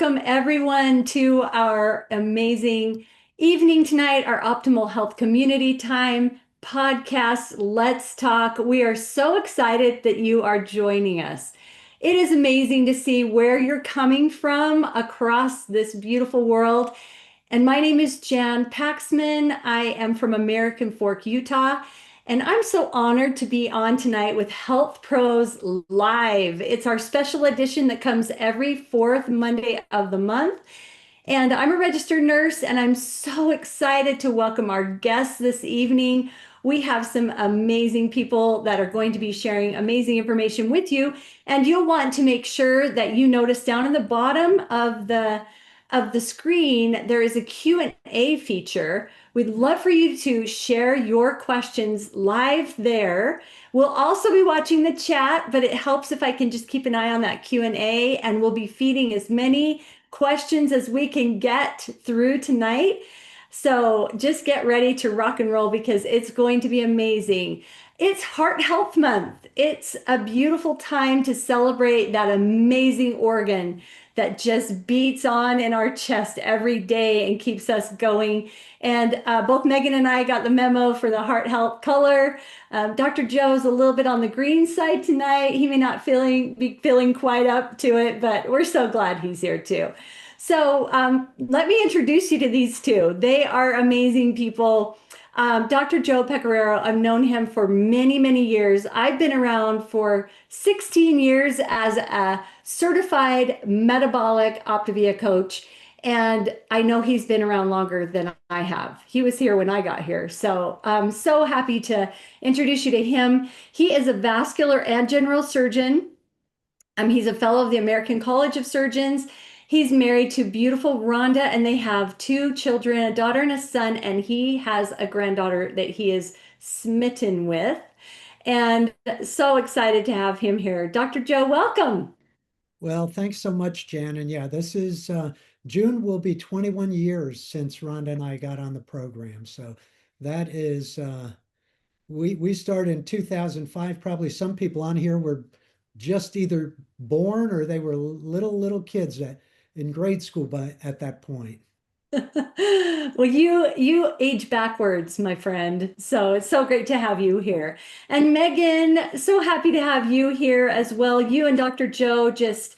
welcome everyone to our amazing evening tonight, our Optimal Health Community Time podcast. Let's talk. We are so excited that you are joining us. It is amazing to see where you're coming from across this beautiful world. And my name is Jan Paxman. I am from American Fork, Utah. And I'm so honored to be on tonight with Health Pros Live. It's our special edition that comes every fourth Monday of the month. And I'm a registered nurse, and I'm so excited to welcome our guests this evening. We have some amazing people that are going to be sharing amazing information with you. And you'll want to make sure that you notice down in the bottom of the screen, there is a Q&A feature. We'd love for you to share your questions live there. We'll also be watching the chat, but it helps if I can just keep an eye on that Q&A, and we'll be feeding as many questions as we can get through tonight. So just get ready to rock and roll because it's going to be amazing. It's Heart Health Month. It's a beautiful time to celebrate that amazing organ that just beats on in our chest every day and keeps us going. And both Megan and I got the memo for the heart health color. Dr. Joe's a little bit on the green side tonight. He may not be feeling quite up to it, but we're so glad he's here too. So let me introduce you to these two. They are amazing people. Dr. Joe Pecoraro, I've known him for many, many years. I've been around for 16 years as a certified metabolic Optavia coach, and I know he's been around longer than I have. He was here when I got here, so I'm so happy to introduce you to him. He is a vascular and general surgeon. He's a fellow of the American College of Surgeons. He's married to beautiful Rhonda, and they have two children, a daughter and a son, and he has a granddaughter that he is smitten with. And so excited to have him here. Dr. Joe, welcome. Well, thanks so much, Jan. And yeah, this is June will be 21 years since Rhonda and I got on the program. So that is we started in 2005. Probably some people on here were just either born or they were little kids in grade school by at that point. Well, you age backwards, my friend. So it's so great to have you here. And Megan, so happy to have you here as well. You and Dr. Joe just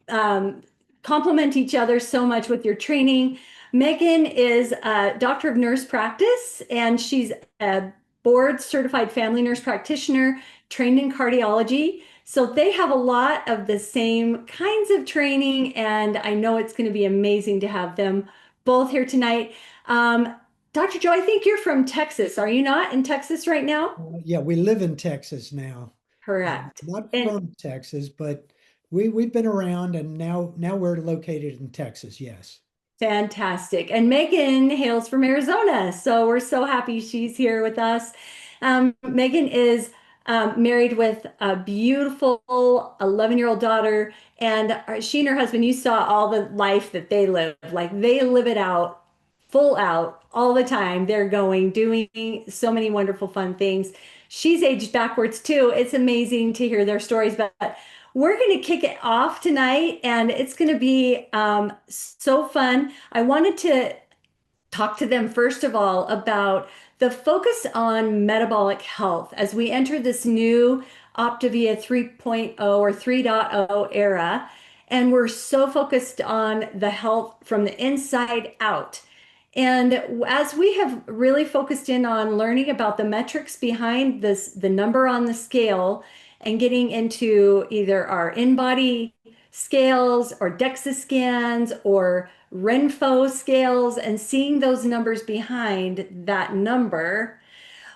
um, complement each other so much with your training. Megan is a doctor of nurse practice, and she's a board certified family nurse practitioner trained in cardiology. So they have a lot of the same kinds of training, and I know it's going to be amazing to have them both here tonight. Dr. Joe, I think you're from Texas. Are you not in Texas right now? Yeah, we live in Texas now. Correct. Not And from Texas, but we've been around, and now we're located in Texas. Yes. fantastic. And Megan hails from Arizona. So we're so happy she's here with us. Megan is married with a beautiful 11-year-old daughter. And she and her husband, you saw all the life that they live. Like they live it out, full out, all the time. They're doing so many wonderful, fun things. She's aged backwards too. It's amazing to hear their stories, but we're going to kick it off tonight, and it's going to be so fun. I wanted to talk to them first of all about the focus on metabolic health as we enter this new Optavia 3.0 or 3.0 era. And we're so focused on the health from the inside out. And as we have really focused in on learning about the metrics behind this, the number on the scale, and getting into either our in-body scales or DEXA scans or Renpho scales and seeing those numbers behind that number.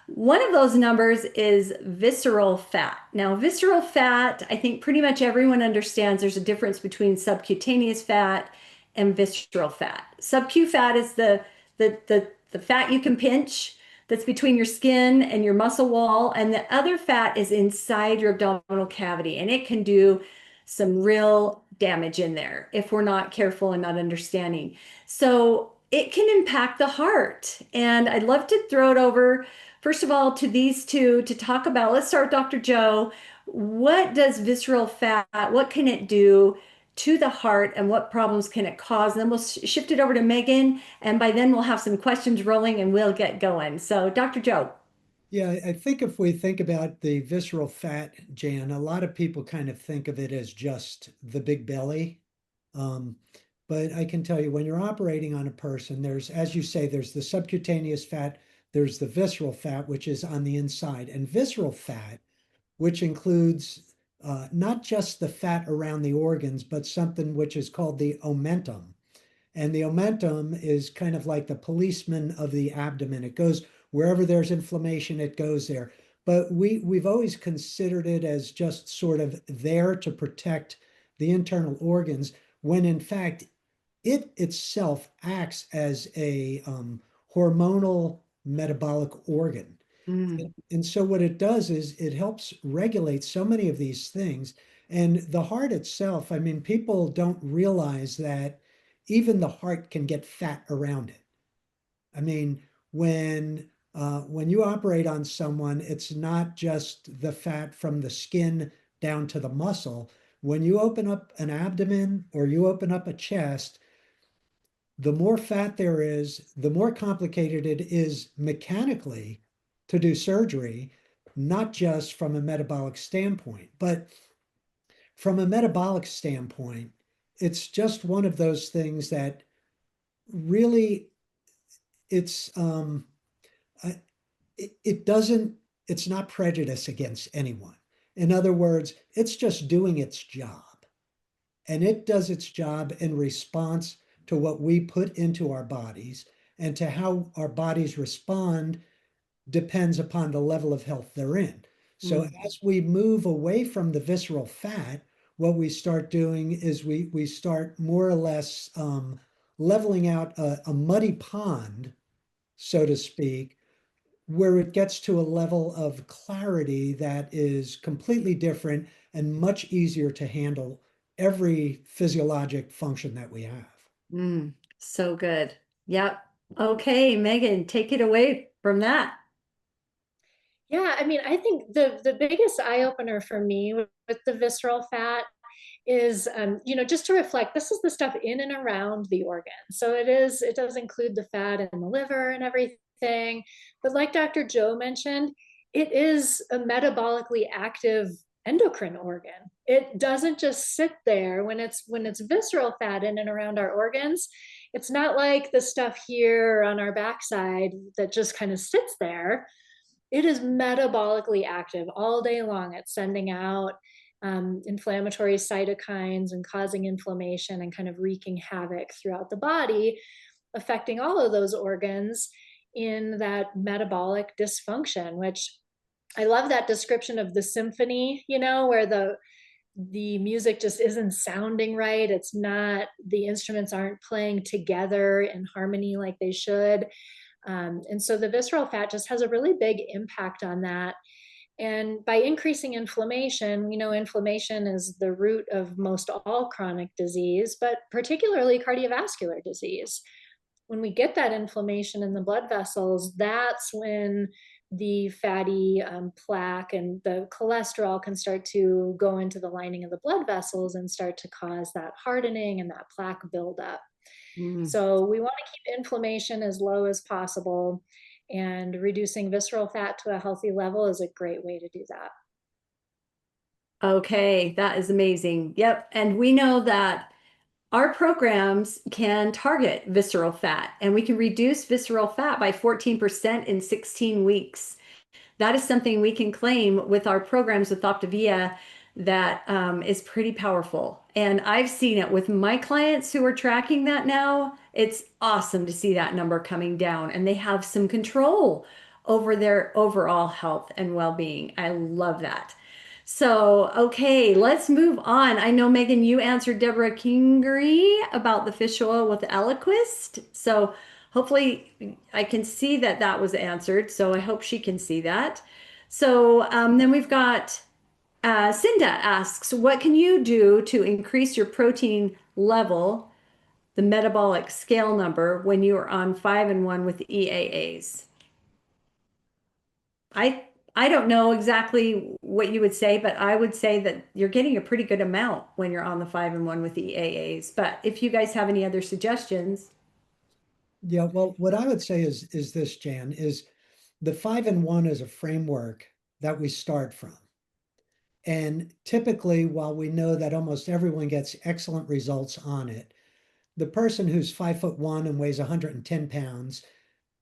One of those numbers is visceral fat. Now, visceral fat, I think pretty much everyone understands there's a difference between subcutaneous fat and visceral fat. Subcu fat is the fat you can pinch that's between your skin and your muscle wall, and the other fat is inside your abdominal cavity, and it can do some real damage in there if we're not careful and not understanding. So it can impact the heart. And I'd love to throw it over, first of all, to these two to talk about. Let's start with Dr. Joe. What does visceral fat, what can it do to the heart and what problems can it cause. And then we'll shift it over to Megan, and by then we'll have some questions rolling and we'll get going. So, Dr. Joe. Yeah, I think if we think about the visceral fat, Jan, a lot of people kind of think of it as just the big belly. Um, but I can tell you when you're operating on a person, there's, as you say, there's the subcutaneous fat, there's the visceral fat, which is on the inside. And visceral fat, which includes not just the fat around the organs, but something which is called the omentum. And the omentum is kind of like the policeman of the abdomen. It goes wherever there's inflammation, it goes there. But we've always considered it as just sort of there to protect the internal organs, when in fact it itself acts as a hormonal metabolic organ. Mm. And so what it does is it helps regulate so many of these things. And the heart itself, I mean, people don't realize that even the heart can get fat around it. I mean, when you operate on someone, it's not just the fat from the skin down to the muscle. When you open up an abdomen or you open up a chest, the more fat there is, the more complicated it is mechanically to do surgery, not just from a metabolic standpoint, but from a metabolic standpoint, it's just one of those things that really it's it doesn't it's not prejudice against anyone. In other words, it's just doing its job. And it does its job in response to what we put into our bodies, and to how our bodies respond depends upon the level of health they're in. So Mm. as we move away from the visceral fat, what we start doing is we start more or less leveling out a muddy pond, so to speak, where it gets to a level of clarity that is completely different and much easier to handle every physiologic function that we have. Mm. So good. Yep. Okay, Megan, take it away from that. Yeah, I mean, I think the biggest eye opener for me with the visceral fat is, just to reflect, this is the stuff in and around the organ. So it does include the fat in the liver and everything. But like Dr. Joe mentioned, it is a metabolically active endocrine organ. It doesn't just sit there when it's visceral fat in and around our organs. It's not like the stuff here on our backside that just kind of sits there. It is metabolically active all day long. It's sending out inflammatory cytokines and causing inflammation and kind of wreaking havoc throughout the body, affecting all of those organs in that metabolic dysfunction, which I love that description of the symphony, where the music just isn't sounding right. It's not, the instruments aren't playing together in harmony like they should. And so the visceral fat just has a really big impact on that. And by increasing inflammation, inflammation is the root of most all chronic disease, but particularly cardiovascular disease. When we get that inflammation in the blood vessels, that's when the fatty plaque and the cholesterol can start to go into the lining of the blood vessels and start to cause that hardening and that plaque buildup. Mm. So we want to keep inflammation as low as possible, and reducing visceral fat to a healthy level is a great way to do that. Okay, that is amazing. Yep. And we know that our programs can target visceral fat, and we can reduce visceral fat by 14% in 16 weeks. That is something we can claim with our programs with Optavia that is pretty powerful. And I've seen it with my clients who are tracking that now. It's awesome to see that number coming down, and they have some control over their overall health and well-being. I love that. So, okay, let's move on. I know, Megan, you answered Deborah Kingery about the fish oil with Eliquist. So hopefully I can see that that was answered. So I hope she can see that. So then we've got Cinda asks, what can you do to increase your protein level, the metabolic scale number, when you are on 5 and 1 with EAAs? I I don't know exactly what you would say, but I would say that you're getting a pretty good amount when you're on the 5-in-1 with the AAs. But if you guys have any other suggestions, Yeah, well, what I would say is this, Jan, is the 5-in-1 is a framework that we start from. And typically, while we know that almost everyone gets excellent results on it, the person who's 5'1" and weighs 110 pounds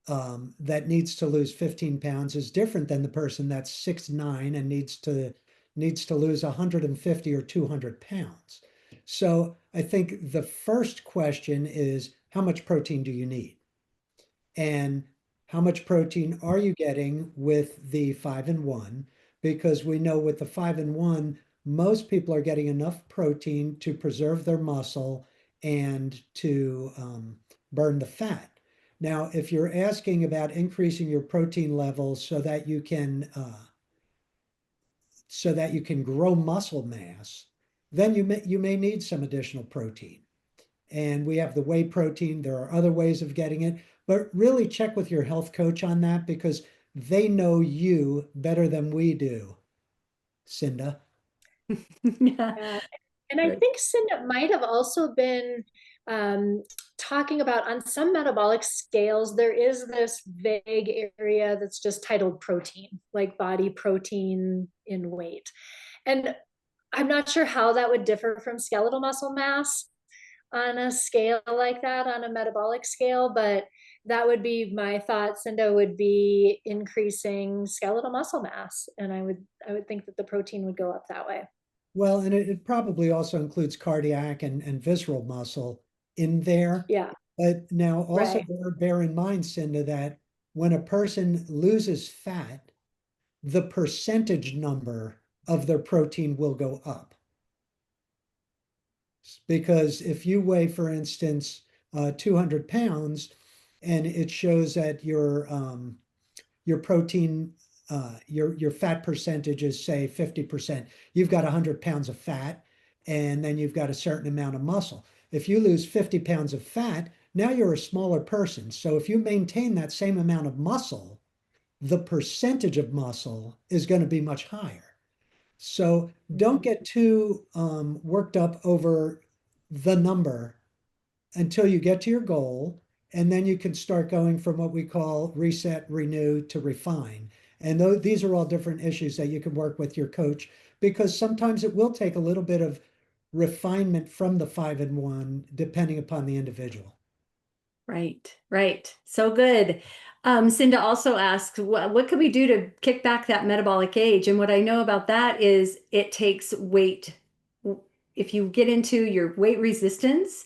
that needs to lose 15 pounds is different than the person that's 6'9" and needs to lose 150 or 200 pounds. So I think the first question is, how much protein do you need? And how much protein are you getting with the 5-in-1? Because we know with the 5-in-1, most people are getting enough protein to preserve their muscle and to burn the fat. Now, if you're asking about increasing your protein levels so that you can grow muscle mass, then you may need some additional protein. And we have the whey protein. There are other ways of getting it, but really check with your health coach on that because they know you better than we do, Cinda. yeah, Yeah. And I think Cinda might have also been talking about on some metabolic scales, there is this vague area that's just titled protein, like body protein in weight. And I'm not sure how that would differ from skeletal muscle mass on a scale like that, on a metabolic scale, but that would be my thought. Cinda would be increasing skeletal muscle mass, and I would think that the protein would go up that way. Well, and it probably also includes cardiac and visceral muscle in there. Yeah, But now also right. bear in mind, Cinda, that when a person loses fat, the percentage number of their protein will go up. Because if you weigh, for instance, 200 pounds, and it shows that your protein, your fat percentage is say 50%, you've got 100 pounds of fat, and then you've got a certain amount of muscle. If you lose 50 pounds of fat, now you're a smaller person. So if you maintain that same amount of muscle, the percentage of muscle is going to be much higher. So don't get too worked up over the number until you get to your goal. And then you can start going from what we call reset, renew to refine. And these are all different issues that you can work with your coach because sometimes it will take a little bit of refinement from the 5-in-1 depending upon the individual. right, right. So good. Cinda also asks, what can we do to kick back that metabolic age? And what I know about that is it takes weight. If you get into your weight resistance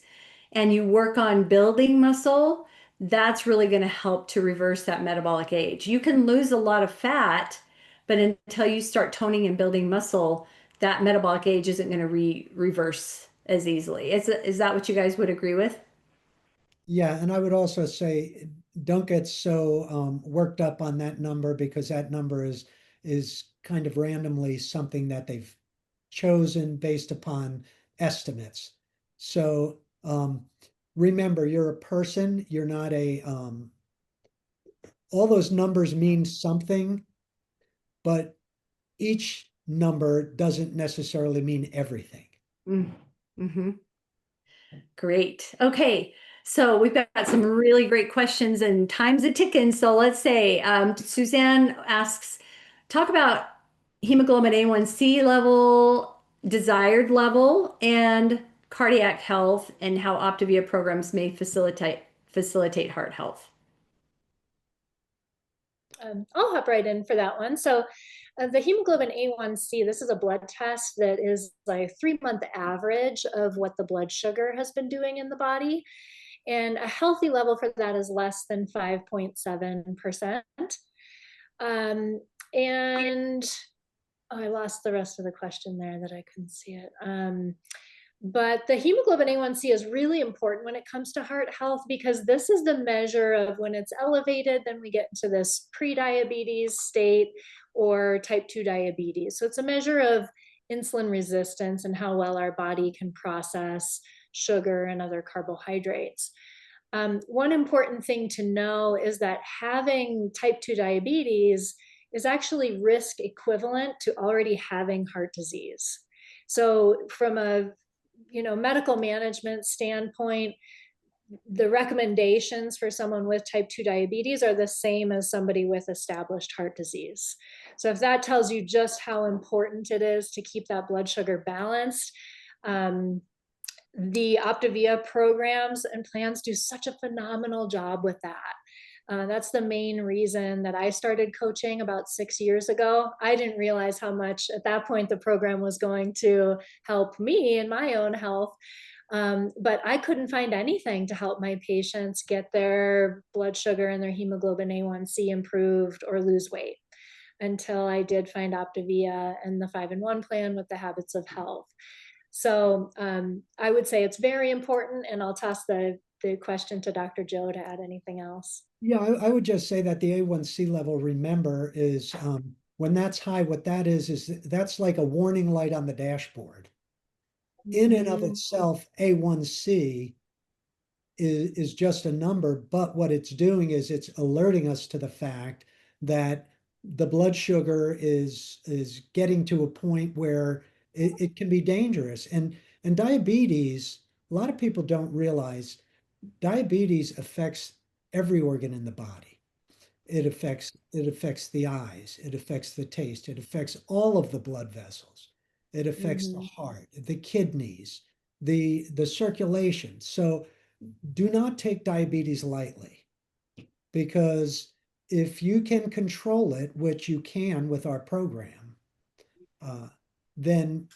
and you work on building muscle, that's really going to help to reverse that metabolic age. You can lose a lot of fat, but until you start toning and building muscle, that metabolic age isn't going to reverse as easily. Is that what you guys would agree with? Yeah, and I would also say don't get so worked up on that number because that number is kind of randomly something that they've chosen based upon estimates. So remember, you're a person, you're not all those numbers mean something, but each number doesn't necessarily mean everything. Mm-hmm. Great. Okay. So we've got some really great questions and time's a ticking. So let's say Suzanne asks, talk about hemoglobin A1C level, desired level, and cardiac health, and how Optavia programs may facilitate heart health. I'll hop right in for that one. So the hemoglobin A1C, this is a blood test that is like a 3-month average of what the blood sugar has been doing in the body. And a healthy level for that is less than 5.7%. And I lost the rest of the question there that I couldn't see it. But the hemoglobin A1C is really important when it comes to heart health because this is the measure of when it's elevated, then we get into this pre-diabetes state or type 2 diabetes. So it's a measure of insulin resistance and how well our body can process sugar and other carbohydrates. One important thing to know is that having type 2 diabetes is actually risk equivalent to already having heart disease. So from a medical management standpoint, the recommendations for someone with type 2 diabetes are the same as somebody with established heart disease. So if that tells you just how important it is to keep that blood sugar balanced, the Optavia programs and plans do such a phenomenal job with that. That's the main reason that I started coaching about 6 years ago. I didn't realize how much at that point the program was going to help me in my own health. But I couldn't find anything to help my patients get their blood sugar and their hemoglobin A1C improved or lose weight until I did find Optavia and the 5-in-1 plan with the Habits of Health. So I would say it's very important, and I'll toss the question to Dr. Joe to add anything else. Yeah, I would just say that the A1C level, remember, is when that's high, what that is that's like a warning light on the dashboard. In and of itself, A1C is just a number, but what it's doing is it's alerting us to the fact that the blood sugar is getting to a point where it can be dangerous. And diabetes, a lot of people don't realize diabetes affects every organ in the body. It affects the eyes, it affects the taste, it affects all of the blood vessels. It affects the heart, the kidneys, the circulation. So do not take diabetes lightly, because if you can control it, which you can with our program, then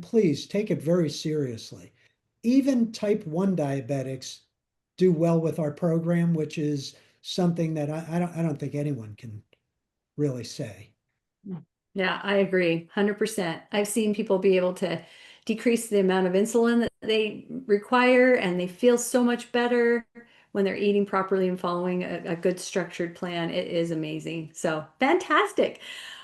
please take it very seriously. Even type 1 diabetics do well with our program, which is something that I don't think anyone can really say. Yeah, I agree 100%. I've seen people be able to decrease the amount of insulin that they require, and they feel so much better when they're eating properly and following a good structured plan. It is amazing. So fantastic.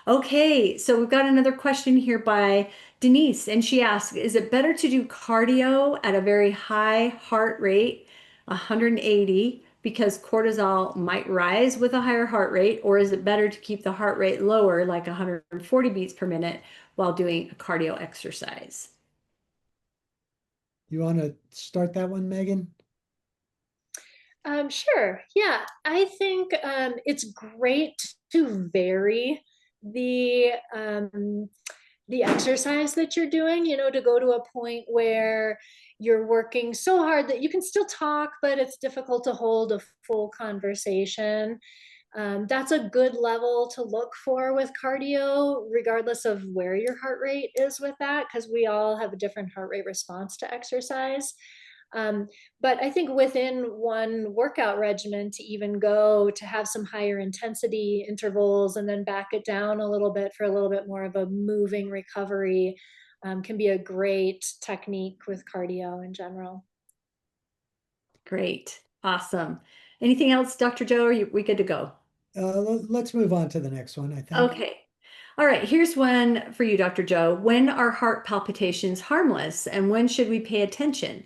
Okay, so we've got another question here by Denise, and she asks, is it better to do cardio at a very high heart rate, 180, because cortisol might rise with a higher heart rate, or is it better to keep the heart rate lower, like 140 beats per minute, while doing a cardio exercise? You want to start that one, Megan? Sure. Yeah, I think it's great to vary the exercise that you're doing, to go to a point where you're working so hard that you can still talk, but it's difficult to hold a full conversation. That's a good level to look for with cardio, regardless of where your heart rate is with that, because we all have a different heart rate response to exercise. But I think within one workout regimen, to even go to have some higher intensity intervals and then back it down a little bit for a little bit more of a moving recovery can be a great technique with cardio in general. Great. Awesome. Anything else, Dr. Joe? Are we good to go? Let's move on to the next one, I think. Okay. All right. Here's one for you, Dr. Joe. When are heart palpitations harmless, and when should we pay attention?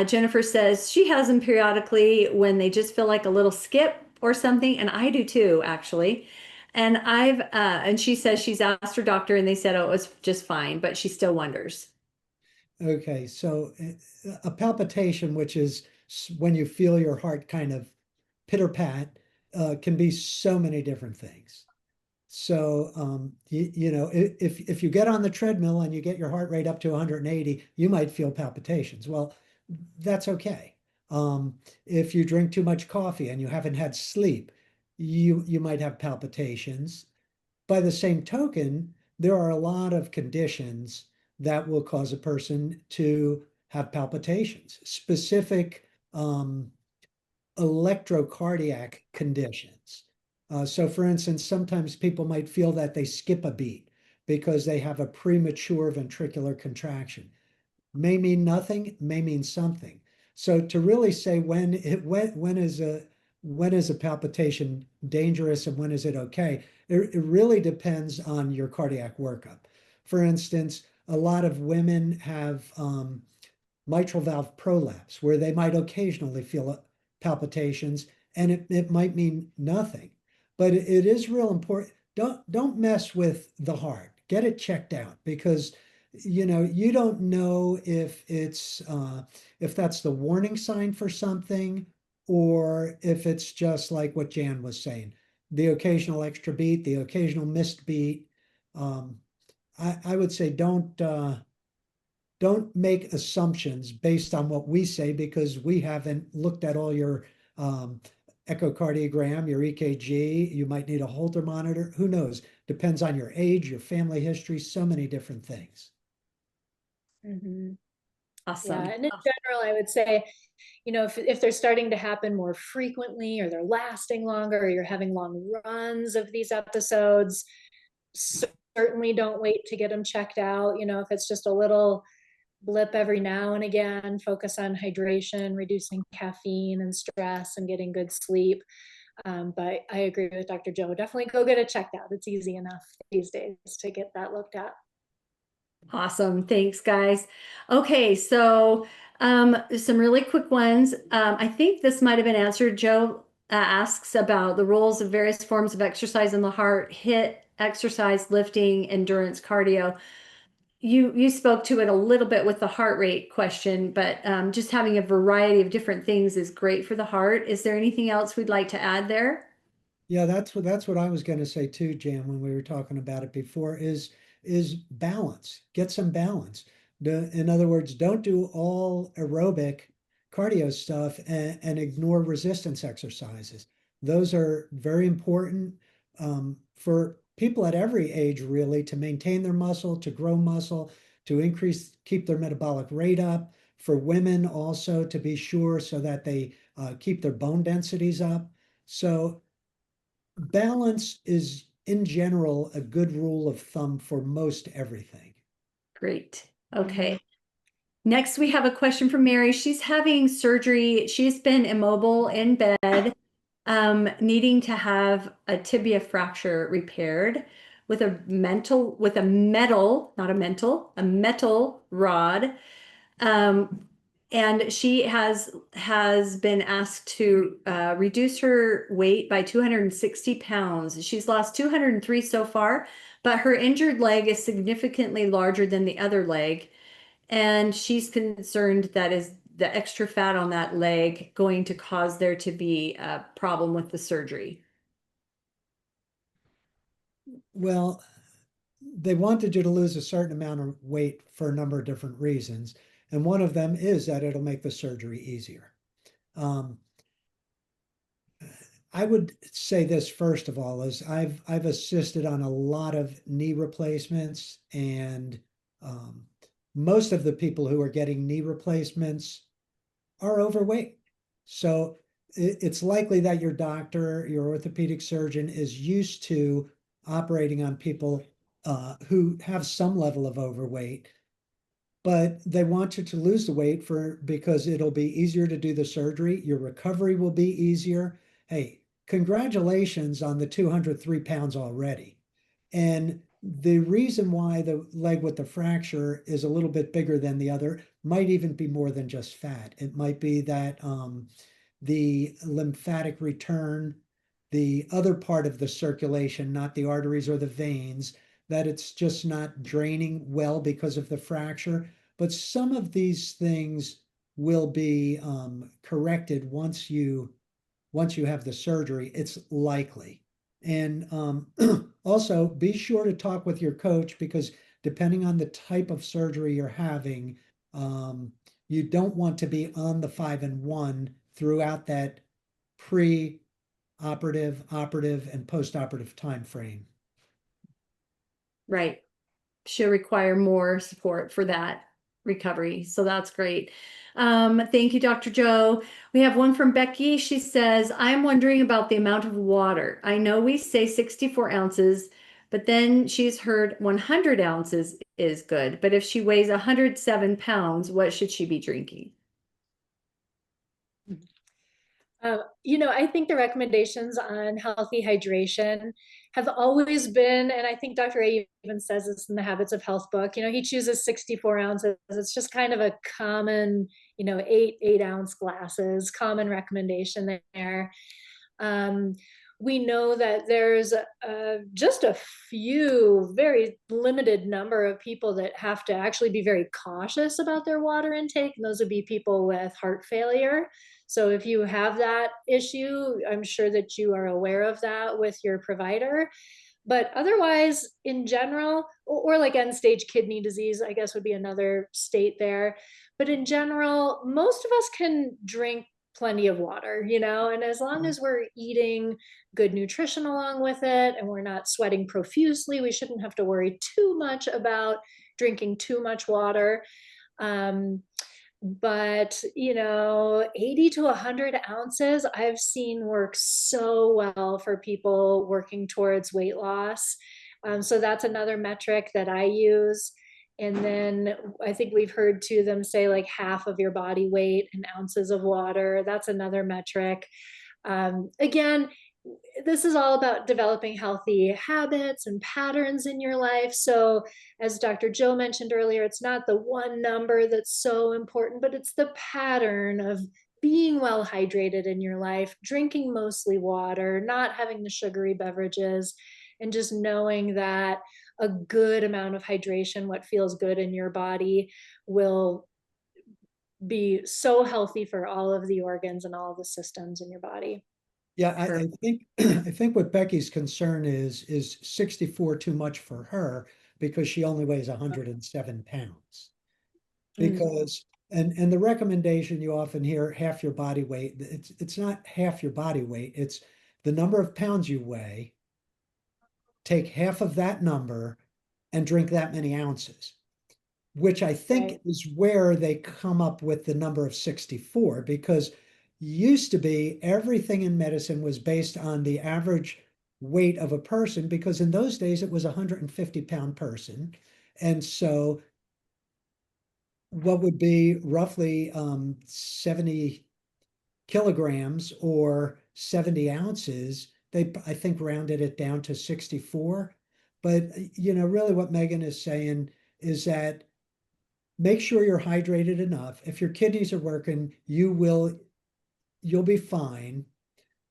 Jennifer says she has them periodically when they just feel like a little skip or something, and I do too, actually. And and she says she's asked her doctor, and they said, oh, it was just fine, but she still wonders. Okay, so a palpitation, which is when you feel your heart kind of pitter pat, can be so many different things. So, if you get on the treadmill and you get your heart rate up to 180, you might feel palpitations. Well, that's okay. If you drink too much coffee and you haven't had sleep, you might have palpitations. By the same token, there are a lot of conditions that will cause a person to have palpitations, specific electrocardiac conditions. So for instance, sometimes people might feel that they skip a beat because they have a premature ventricular contraction. May mean nothing, may mean something. So to really say when is a palpitation dangerous and when is it okay, it really depends on your cardiac workup. For instance, a lot of women have mitral valve prolapse, where they might occasionally feel palpitations, and it might mean nothing. But it is real important. don't mess with the heart. Get it checked out because you don't know if it's if that's the warning sign for something or if it's just like what Jan was saying, the occasional extra beat, the occasional missed beat. Um, I would say don't make assumptions based on what we say because we haven't looked at all your echocardiogram, your EKG. You might need a Holter monitor. Who knows? Depends on your age, your family history, so many different things. Mhm. Awesome. Yeah, and in general, I would say, if they're starting to happen more frequently or they're lasting longer or you're having long runs of these episodes, certainly don't wait to get them checked out. If it's just a little blip every now and again, focus on hydration, reducing caffeine and stress, and getting good sleep. But I agree with Dr. Joe. Definitely go get it checked out. It's easy enough these days to get that looked at. Awesome. Thanks, guys. Okay, so some really quick ones. I think this might have been answered. Joe asks about the roles of various forms of exercise in the heart, HIIT, exercise, lifting, endurance, cardio. You spoke to it a little bit with the heart rate question, but just having a variety of different things is great for the heart. Is there anything else we'd like to add there? Yeah, that's what I was going to say too, Jan, when we were talking about it before, is balance. Get some balance. In other words, don't do all aerobic cardio stuff and ignore resistance exercises. Those are very important for people at every age, really, to maintain their muscle, to grow muscle, to keep their metabolic rate up. For women also to be sure so that they keep their bone densities up. So balance is in general a good rule of thumb for most everything. Great. Okay. Next, we have a question from Mary. She's having surgery. She's been immobile in bed, needing to have a tibia fracture repaired with a metal, not a mental, a metal rod. And she has been asked to reduce her weight by 260 pounds. She's lost 203 so far, but her injured leg is significantly larger than the other leg. And she's concerned that is the extra fat on that leg going to cause there to be a problem with the surgery. Well, they wanted you to lose a certain amount of weight for a number of different reasons. And one of them is that it'll make the surgery easier. Um, I would say this first of all is I've assisted on a lot of knee replacements, and most of the people who are getting knee replacements are overweight. So it's likely that your doctor, your orthopedic surgeon, is used to operating on people who have some level of overweight, but they want you to lose the weight because it'll be easier to do the surgery. Your recovery will be easier. Hey, congratulations on the 203 pounds already. And the reason why the leg with the fracture is a little bit bigger than the other might even be more than just fat. It might be that the lymphatic return, the other part of the circulation, not the arteries or the veins, that it's just not draining well because of the fracture. But some of these things will be corrected once you have the surgery. It's likely. And also be sure to talk with your coach because depending on the type of surgery you're having, you don't want to be on the 5-in-1 throughout that pre-operative, operative, and post-operative time frame. Right. She'll require more support for that recovery. So that's great. Thank you, Dr. Joe. We have one from Becky. She says, I'm wondering about the amount of water. I know we say 64 ounces, but then she's heard 100 ounces is good. But if she weighs 107 pounds, what should she be drinking? I think the recommendations on healthy hydration have always been, and I think Dr. A even says this in the Habits of Health book, he chooses 64 ounces. It's just kind of a common, 8 ounce glasses, common recommendation there. we know that there's just a few, very limited number of people that have to actually be very cautious about their water intake, and those would be people with heart failure. So if you have that issue, I'm sure that you are aware of that with your provider. But otherwise, in general, or like end stage kidney disease, I guess would be another state there. But in general, most of us can drink plenty of water, and as long as we're eating good nutrition along with it and we're not sweating profusely, we shouldn't have to worry too much about drinking too much water. But 80 to 100 ounces I've seen work so well for people working towards weight loss. So that's another metric that I use. And then I think we've heard to them say like half of your body weight in ounces of water. That's another metric. Again, this is all about developing healthy habits and patterns in your life. So, as Dr. Joe mentioned earlier, it's not the one number that's so important, but it's the pattern of being well hydrated in your life, drinking mostly water, not having the sugary beverages, and just knowing that a good amount of hydration, what feels good in your body, will be so healthy for all of the organs and all the systems in your body. Yeah, I think I think what Becky's concern is 64 too much for her because she only weighs 107 pounds. Because and the recommendation you often hear half your body weight, it's not half your body weight, it's the number of pounds you weigh, take half of that number and drink that many ounces, which I think Right. is where they come up with the number of 64, because used to be everything in medicine was based on the average weight of a person, because in those days it was a 150-pound person. And so what would be roughly 70 kilograms or 70 ounces, they, I think, rounded it down to 64. But, really what Megan is saying is that make sure you're hydrated enough. If your kidneys are working, you'll be fine,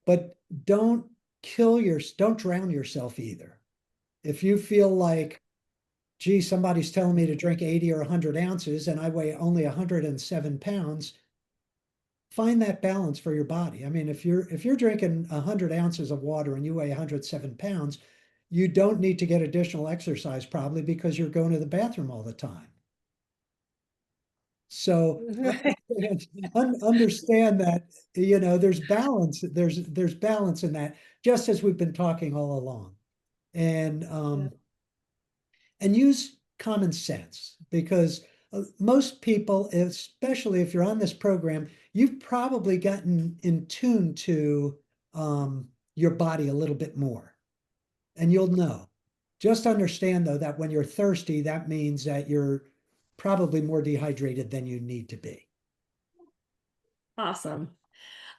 but don't don't drown yourself either. If you feel like, gee, somebody's telling me to drink 80 or 100 ounces and I weigh only 107 pounds, find that balance for your body. I mean, if you're drinking 100 ounces of water and you weigh 107 pounds, you don't need to get additional exercise probably because you're going to the bathroom all the time. So Right. understand that, there's balance. There's balance in that, just as we've been talking all along. And Yeah. and use common sense, because most people, especially if you're on this program, you've probably gotten in tune to your body a little bit more, and you'll know. Just understand, though, that when you're thirsty, that means that you're probably more dehydrated than you need to be. Awesome.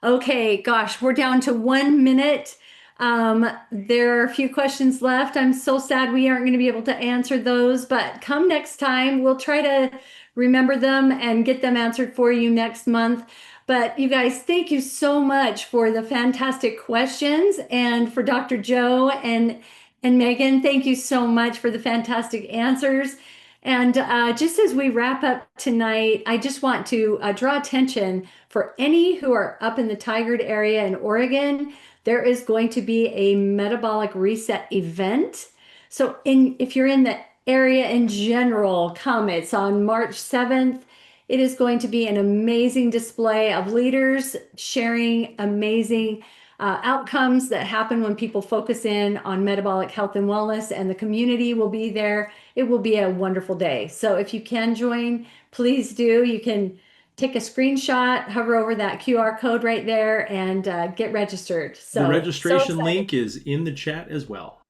Okay, gosh, we're down to 1 minute. There are a few questions left. I'm so sad we aren't going to be able to answer those, but come next time, we'll try to remember them and get them answered for you next month. But you guys, thank you so much for the fantastic questions, and for Dr. Joe and Megan, thank you so much for the fantastic answers. And just as we wrap up tonight, I just want to draw attention for any who are up in the Tigard area in Oregon. There is going to be a metabolic reset event. So if you're in the area in general, come. It's on March 7th. It is going to be an amazing display of leaders sharing amazing outcomes that happen when people focus in on metabolic health and wellness, and the community will be there. It will be a wonderful day. So if you can join, please do. You can take a screenshot, hover over that QR code right there, and get registered. The registration excited. link is in the chat as well.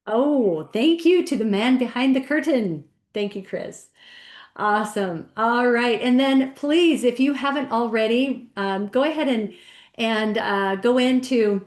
Oh, thank you to the man behind the curtain. Thank you, Chris. Awesome. All right. And then please, if you haven't already, go ahead and go into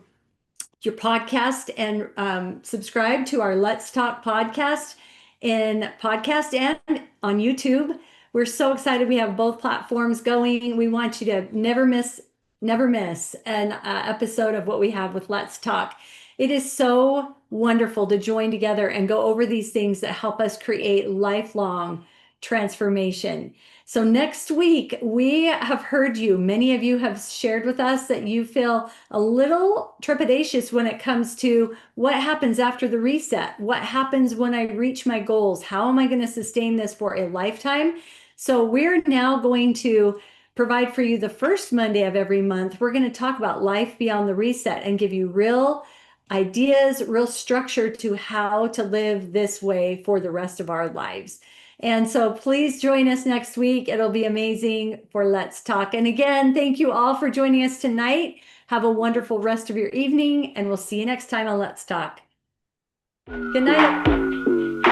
your podcast and subscribe to our Let's Talk podcast in podcast and on YouTube. We're so excited. We have both platforms going. We want you to never miss an episode of what we have with Let's Talk. It is so wonderful to join together and go over these things that help us create lifelong transformation. So next week, we have heard you. Many of you have shared with us that you feel a little trepidatious when it comes to what happens after the reset. What happens when I reach my goals? How am I going to sustain this for a lifetime? So we're now going to provide for you the first Monday of every month. We're going to talk about life beyond the reset and give you real ideas, real structure to how to live this way for the rest of our lives. And so please join us next week. It'll be amazing for Let's Talk. And again, thank you all for joining us tonight. Have a wonderful rest of your evening, and we'll see you next time on Let's Talk. Good night.